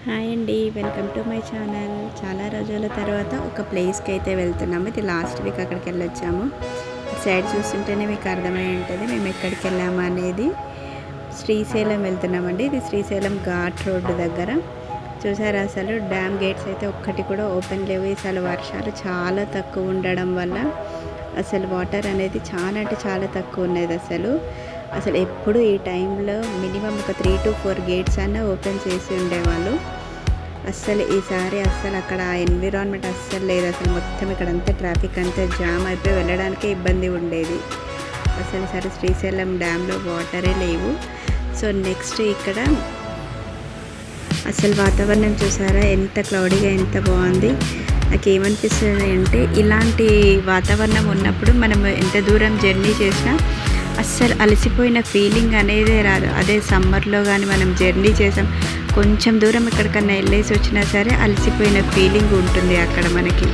Hi అండి, welcome to my channel. చాలా రోజుల తర్వాత ఒక ప్లేస్కి అయితే వెళ్తున్నాము. ఇది లాస్ట్ వీక్ అక్కడికి వెళ్ళొచ్చాము. సైడ్ చూస్తుంటేనే మీకు అర్థమై ఉంటుంది మేము ఎక్కడికి వెళ్ళాము అనేది. శ్రీశైలం వెళ్తున్నామండి. ఇది శ్రీశైలం ఘాట్ రోడ్డు దగ్గర. చూసారా, అసలు డ్యామ్ గేట్స్ అయితే ఒక్కటి కూడా ఓపెన్ లేవు. అసలు వర్షాలు చాలా తక్కువ ఉండడం వల్ల అసలు వాటర్ అనేది చాలా అంటే చాలా తక్కువ ఉన్నది. అసలు ఎప్పుడు ఈ టైంలో మినిమం ఒక 3 to 4 గేట్స్ అన్నా ఓపెన్ చేసి ఉండేవాళ్ళు. ఈసారి అక్కడ ఆ ఎన్విరాన్మెంట్ అస్సలు లేదు. మొత్తం ఇక్కడంతా ట్రాఫిక్ అంతా జామ్ అయిపోయి వెళ్ళడానికే ఇబ్బంది ఉండేది. ఈసారి శ్రీశైలం డ్యామ్లో వాటరే లేవు. సో నెక్స్ట్ ఇక్కడ వాతావరణం చూసారా, ఎంత క్లౌడీగా ఎంత బాగుంది. నాకు ఏమనిపిస్తుంది అంటే, ఇలాంటి వాతావరణం ఉన్నప్పుడు మనం ఎంత దూరం జర్నీ చేసినా అస్సలు అలసిపోయిన ఫీలింగ్ అనేదే రాదు. అదే సమ్మర్లో కానీ మనం జర్నీ చేసాం, కొంచెం దూరం ఎక్కడికన్నా వెళ్ళేసి వచ్చినా సరే అలసిపోయిన ఫీలింగ్ ఉంటుంది అక్కడ మనకి.